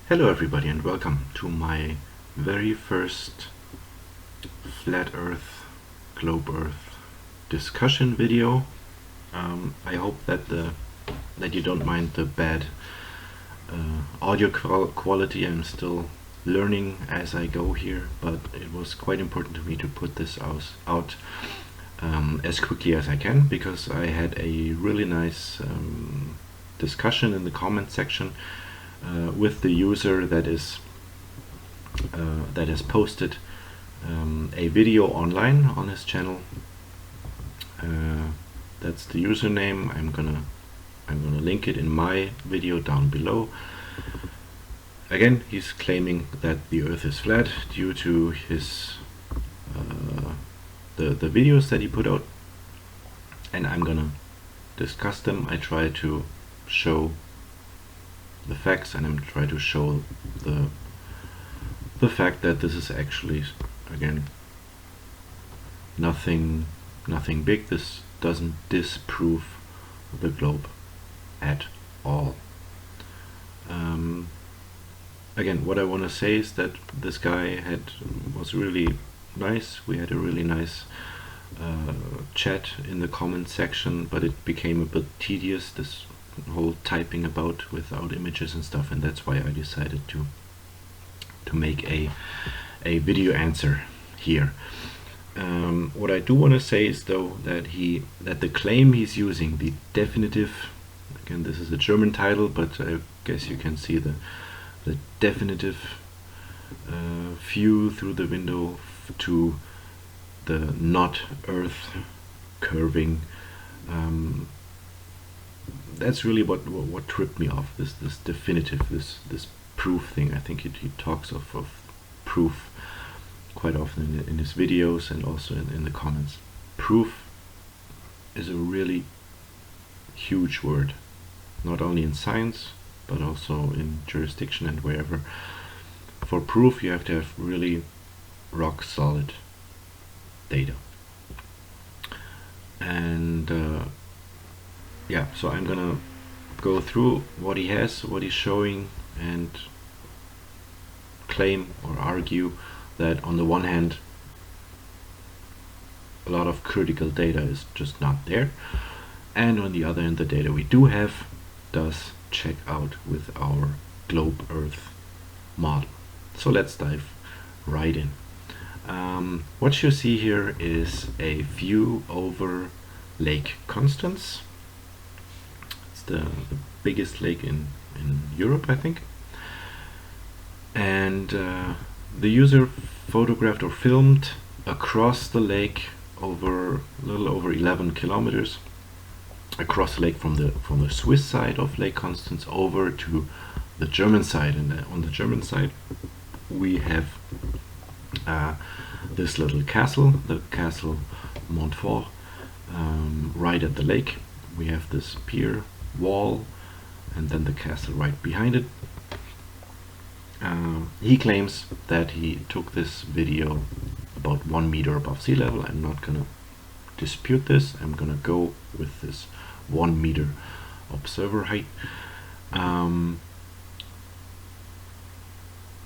Hello everybody and welcome to my very first flat earth, globe earth discussion video. I hope that you don't mind the bad audio quality. I'm still learning as I go here, but it was quite important to me to put this out as quickly as I can, because I had a really nice discussion in the comment section with the user that has posted a video online on his channel. That's the username. I'm gonna link it in my video down below. Again, he's claiming that the Earth is flat due to his the videos that he put out, and I'm gonna discuss them. I try to show the facts, and I'm trying to show the fact that this is actually, again, nothing big. This doesn't disprove the globe at all. Again, what I want to say is that this guy was really nice. We had a really nice chat in the comment section, but it became a bit tedious, this whole typing about without images and stuff, and that's why I decided to make a video answer here. What I do want to say is, though, that the claim he's using, the definitive, again, this is a German title, but I guess you can see the definitive view through the window to the not Earth curving. That's really what tripped me off. This definitive, this proof thing. I think he talks of proof quite often in his videos and also in the comments. Proof is a really huge word, not only in science but also in jurisdiction and wherever. For proof, you have to have really rock solid data. And yeah, so I'm gonna go through what he has, what he's showing, and claim or argue that on the one hand a lot of critical data is just not there, and on the other hand the data we do have does check out with our globe Earth model. So let's dive right in. What you see here is a view over Lake Constance. It's the biggest lake in Europe, I think. And the user photographed or filmed across the lake over a little over 11 kilometers across the lake from the Swiss side of Lake Constance over to the German side. And on the German side we have this little castle, the Castle Montfort, right at the lake. We have this pier wall and then the castle right behind it. He claims that he took this video about 1 meter above sea level. I'm not gonna dispute this. I'm gonna go with this 1 meter observer height.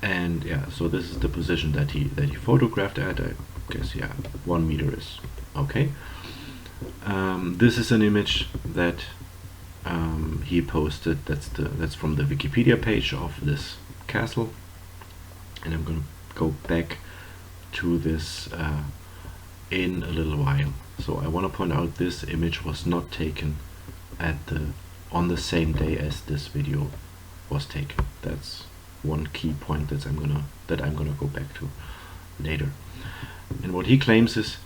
And yeah, so this is the position that he photographed at. I guess, yeah, 1 meter is okay. This is an image that he posted. That's from the Wikipedia page of this castle, and I'm gonna go back to this in a little while. So I want to point out this image was not taken on the same day as this video was taken. That's one key point that I'm gonna go back to later. And what he claims is,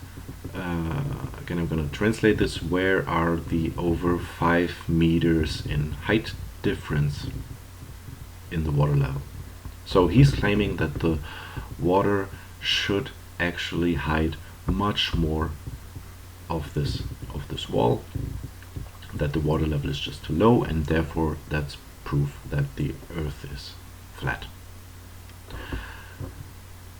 again, I'm gonna translate this: where are the over 5 meters in height difference in the water level? So he's claiming that the water should actually hide much more of this wall, that the water level is just too low, and therefore that's proof that the Earth is flat.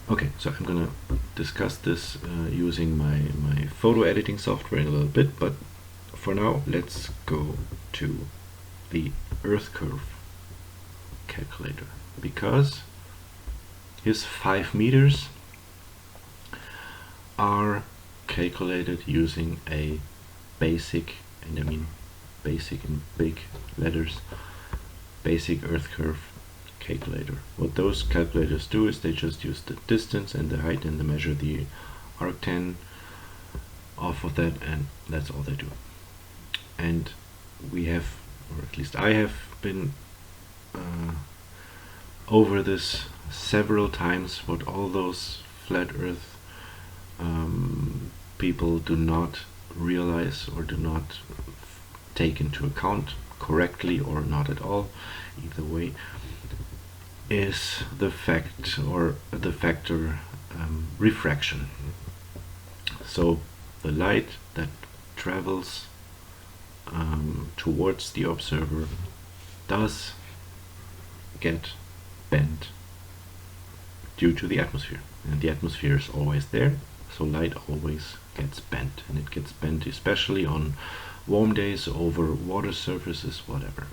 Okay, so I'm gonna discuss this using my photo editing software in a little bit, but for now let's go to the Earth curve calculator. because his 5 meters are calculated using a basic, and I mean basic in big letters, basic earth curve calculator. What those calculators do is they just use the distance and the height and they measure the arctan off of that, and that's all they do. And we have, or at least I have been over this several times, what all those flat earth people do not realize or do not take into account correctly, or not at all, either way, is the fact or the factor refraction. So the light that travels towards the observer does get bent due to the atmosphere, and the atmosphere is always there, so light always gets bent, and it gets bent especially on warm days over water surfaces, whatever.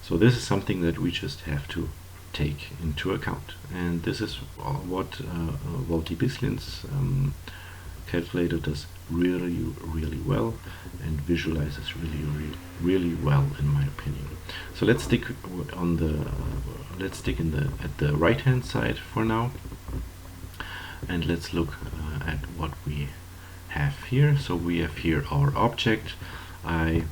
So this is something that we just have to take into account, and this is what Walter Bislin's calculator does really well and visualizes really well, in my opinion. So let's stick on the at the right hand side for now, and let's look at what we have here. So we have here our object. I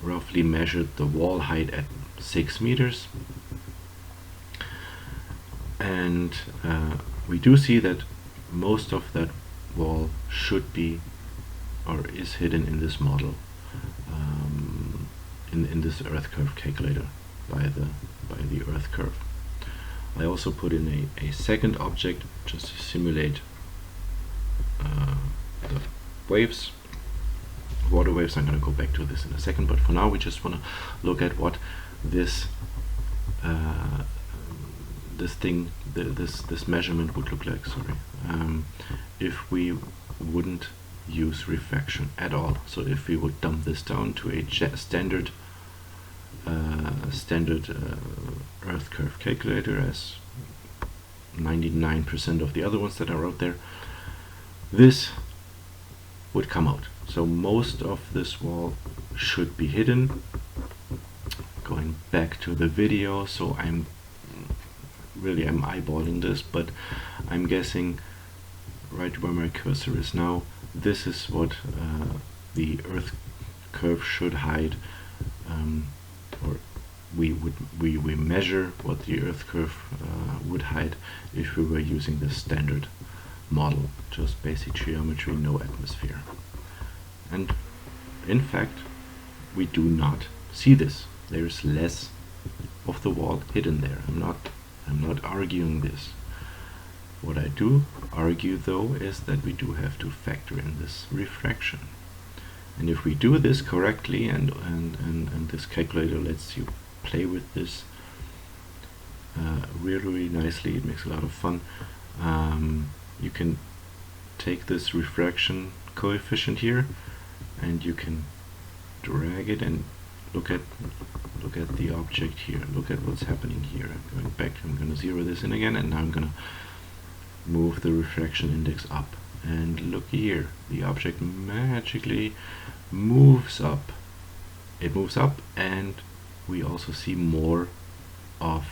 roughly measured the wall height at 6 meters, and we do see that most of that wall should be or is hidden in this model, in this earth curve calculator by the earth curve. I also put in a second object just to simulate the waves, water waves. I'm going to go back to this in a second, but for now we just want to look at what this this measurement would look like. Sorry, if we wouldn't use refraction at all. So if we would dump this down to a standard earth curve calculator, as 99% of the other ones that are out there, this would come out. So most of this wall should be hidden. Going back to the video, so I'm eyeballing this, but I'm guessing right where my cursor is now, this is what the earth curve should hide, or we measure what the earth curve would hide if we were using the standard model, just basic geometry, no atmosphere. And in fact we do not see this. There's less of the wall hidden there. I'm not arguing this. What I do argue though is that we do have to factor in this refraction. And if we do this correctly, and this calculator lets you play with this really nicely, it makes a lot of fun, you can take this refraction coefficient here and you can drag it and look at the object here. Look at what's happening here. I'm going back, I'm going to zero this in again, and now I'm going to move the refraction index up, and look here, the object magically moves up. It moves up, and we also see more of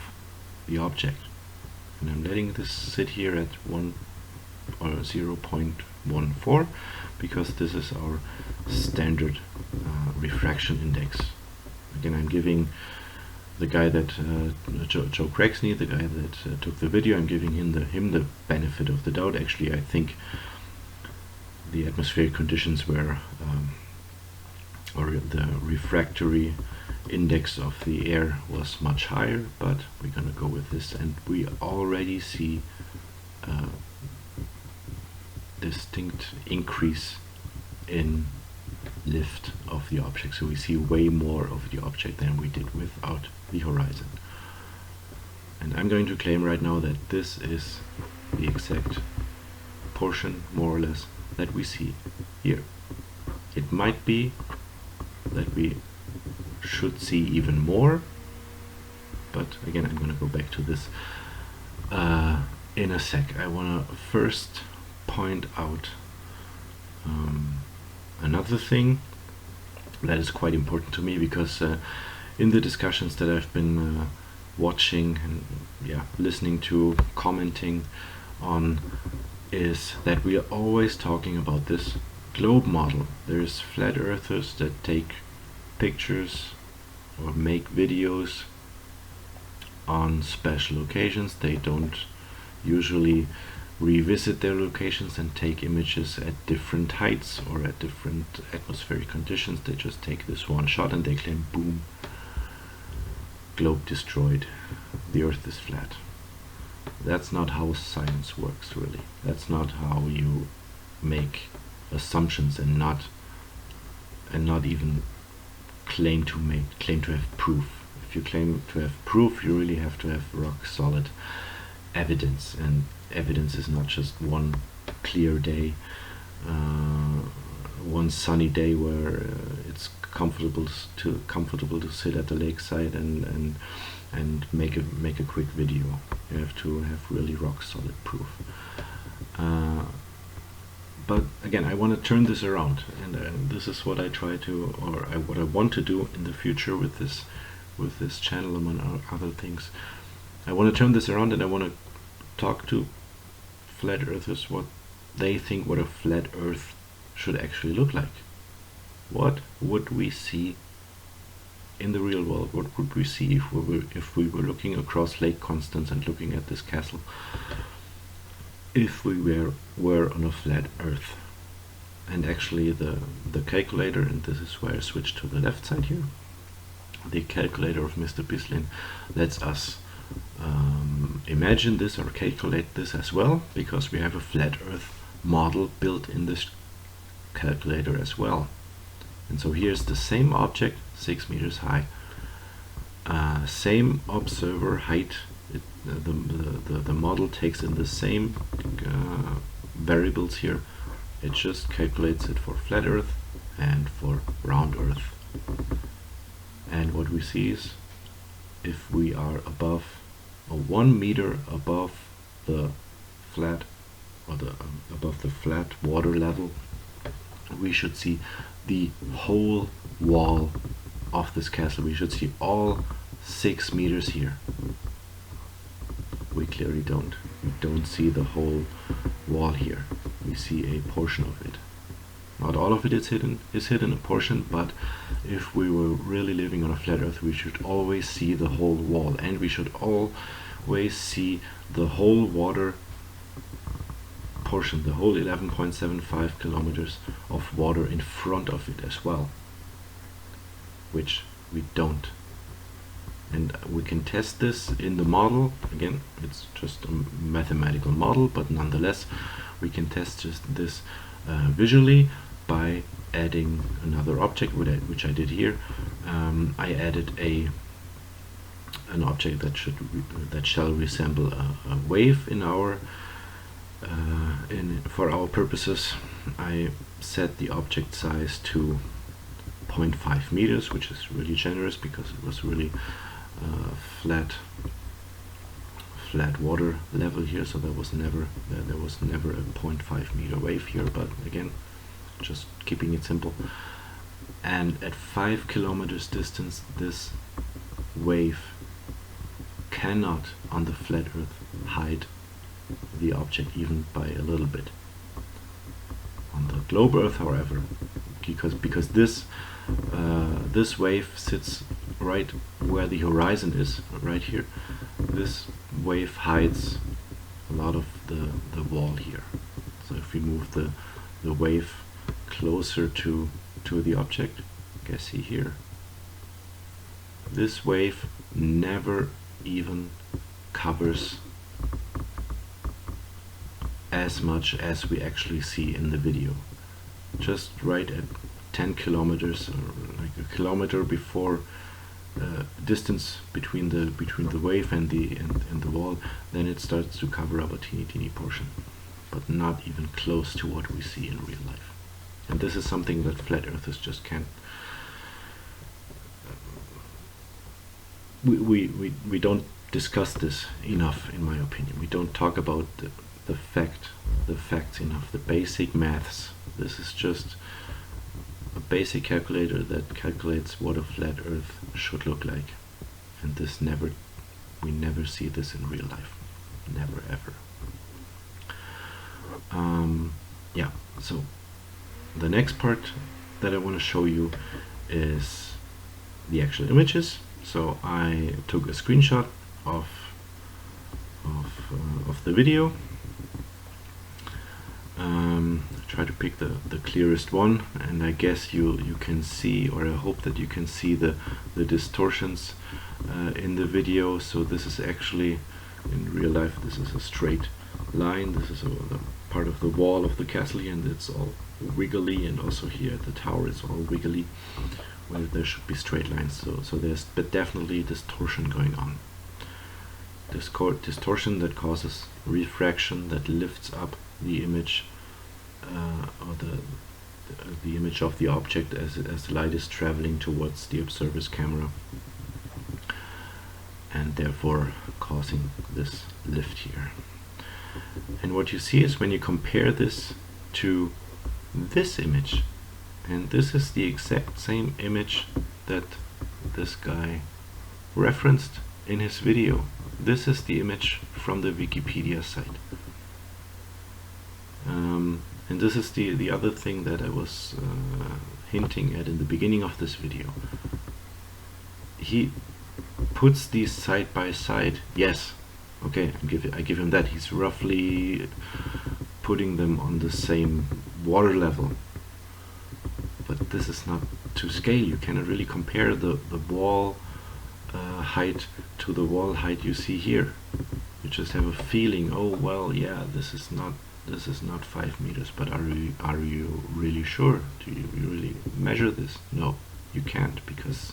the object. And I'm letting this sit here at 1 or 0.14 because this is our standard refraction index. Again, I'm giving the guy that Joe Crexni, the guy that took the video, I'm giving him the benefit of the doubt. Actually, I think the atmospheric conditions were or the refractory index of the air was much higher, but we're gonna go with this, and we already see distinct increase in lift of the object. So we see way more of the object than we did without the horizon. And I'm going to claim right now that this is the exact portion, more or less, that we see here. It might be that we should see even more, but again, I'm going to go back to this in a sec. I want to first point out another thing that is quite important to me, because in the discussions that I've been watching and listening to, commenting on, is that we are always talking about this globe model. There's flat earthers that take pictures or make videos on special occasions. They don't usually revisit their locations and take images at different heights or at different atmospheric conditions. They just take this one shot and they claim, boom, globe destroyed, the earth is flat. That's not how science works, really. That's not how you make assumptions and not even claim to have proof. If you claim to have proof, you really have to have rock solid evidence, and evidence is not just one clear day, one sunny day where it's comfortable to sit at the lakeside and make a quick video. You have to have really rock solid proof. But again, I want to turn this around, and this is what I try to, what I want to do in the future with this channel, among other things. I want to turn this around, and I want to talk to flat earthers what they think what a flat earth should actually look like. What would we see in the real world? What would we see if we were looking across Lake Constance and looking at this castle, if we were on a flat earth? And actually the calculator, and this is where I switch to the left side here, the calculator of Mr. Bislin lets us imagine this or calculate this as well, because we have a flat earth model built in this calculator as well. And so here's the same object, 6 meters high, same observer height. The model takes in the same variables here. It just calculates it for flat earth and for round earth. And what we see is, if we are above 1 meter above the flat, or above the flat water level, we should see the whole wall of this castle. We should see all 6 meters here. We clearly don't. We don't see the whole wall here. We see a portion of it. Not all of it is hidden a portion, but if we were really living on a flat earth, we should always see the whole wall, and we should always see the whole water portion, the whole 11.75 kilometers of water in front of it as well, which we don't. And we can test this in the model. Again, it's just a mathematical model, but nonetheless we can test this visually by adding another object, which I did here. I added an object that shall resemble a wave in our for our purposes. I set the object size to 0.5 meters, which is really generous because it was really flat water level here, so there was never a 0.5 meter wave here, but again, just keeping it simple. And at 5 kilometers distance, this wave cannot on the flat earth hide the object even by a little bit. On the globe earth, however, because this wave sits right where the horizon is, right here, this wave hides a lot of the wall here. So if we move the wave closer to the object, you can see here, this wave never even covers as much as we actually see in the video. Just right at 10 kilometers, or like a kilometer before distance between the wave and the wall, then it starts to cover up a teeny portion, but not even close to what we see in real life. And this is something that flat earthers just can't we don't discuss this enough, in my opinion. We don't talk about the facts enough, the basic maths. This is just a basic calculator that calculates what a flat Earth should look like, and we never see this in real life, never ever. Yeah, so the next part that I want to show you is the actual images. So I took a screenshot of the video. Try to pick the clearest one, and I guess you can see, or I hope that you can see the distortions in the video. So this is actually, in real life, this is a straight line. This is the part of the wall of the castle here, and it's all wiggly, and also here at the tower it's all wiggly, where there should be straight lines. So there's definitely distortion going on. Distortion that causes refraction, that lifts up the image, or the image of the object as the light is traveling towards the observer's camera, and therefore causing this lift here. And what you see is when you compare this to this image, and this is the exact same image that this guy referenced in his video. This is the image from the Wikipedia site. And this is the other thing that I was hinting at in the beginning of this video. He puts these side by side. Yes, okay, I give him that. He's roughly putting them on the same water level. But this is not to scale. You cannot really compare the wall height to the wall height you see here. You just have a feeling, oh well, yeah, this is not 5 meters, but are you really sure? Do you really measure this? No, you can't, because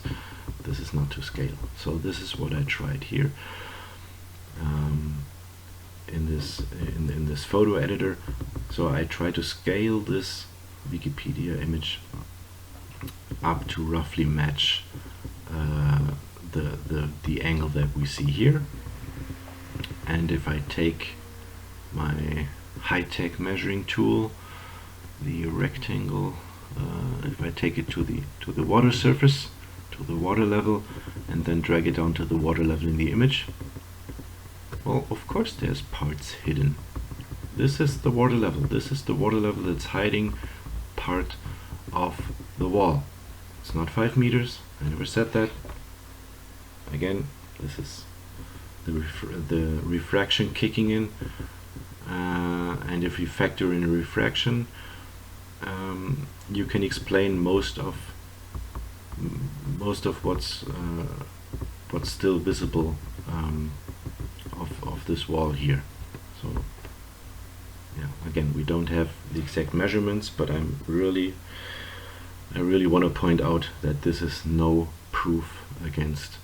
this is not to scale. So this is what I tried here in this photo editor. So I try to scale this Wikipedia image up to roughly match the angle that we see here. And if I take my high-tech measuring tool, the rectangle, if I take it to the water surface, to the water level, and then drag it down to the water level in the image, well, of course there's parts hidden. This is the water level. This is the water level that's hiding part of the wall. It's not 5 meters. I never said that. Again, this is the refraction kicking in, and if you factor in refraction, you can explain most of what's still visible of this wall here. So yeah, again, we don't have the exact measurements, but I really want to point out that this is no proof against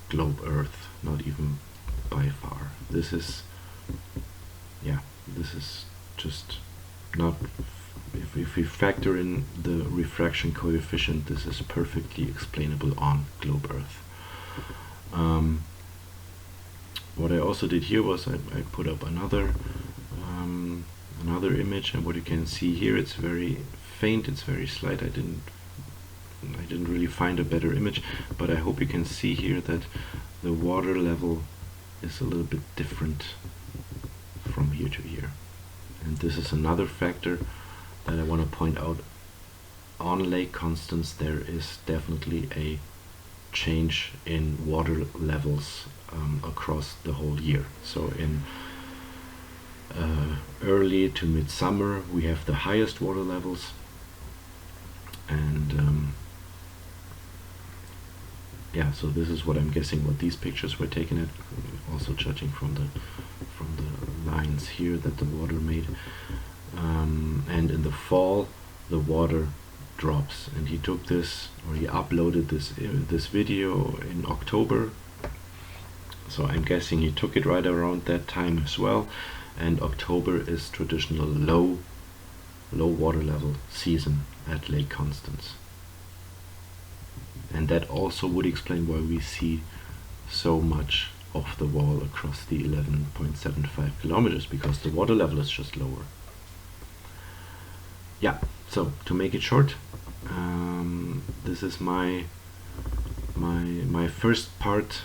globe Earth, not even by far. This is just not, if we factor in the refraction coefficient, this is perfectly explainable on globe Earth. What I also did here was I put up another image, and what you can see here, it's very faint, it's very slight. I didn't really find a better image, but I hope you can see here that the water level is a little bit different from here to here. And this is another factor that I want to point out. On Lake Constance there is definitely a change in water levels across the whole year. So in early to midsummer we have the highest water levels, and yeah, so this is what I'm guessing what these pictures were taken at, also judging from the lines here that the water made. And in the fall the water drops, and he took this, or he uploaded this video in October, so I'm guessing he took it right around that time as well. And October is traditional low water level season at Lake Constance. and that also would explain why we see so much of the wall across the 11.75 kilometers, because the water level is just lower. Yeah, so to make it short, this is my first part,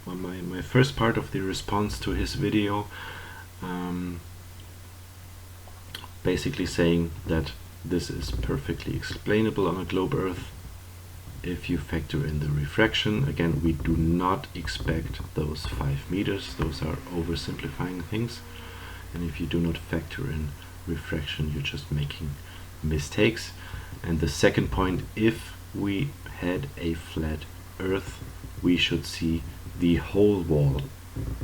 my first part of the response to his video, basically saying that this is perfectly explainable on a globe Earth if you factor in the refraction. Again, we do not expect those 5 meters, those are oversimplifying things, and if you do not factor in refraction, you're just making mistakes. And the second point, if we had a flat Earth, we should see the whole wall.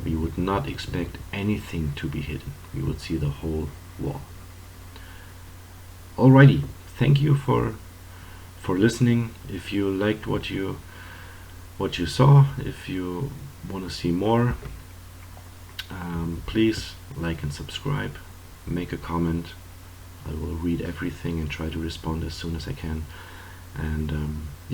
We would not expect anything to be hidden. We would see the whole wall. Alrighty, thank you for listening. If you liked what you saw, if you want to see more, please like and subscribe, make a comment. I will read everything and try to respond as soon as I can. And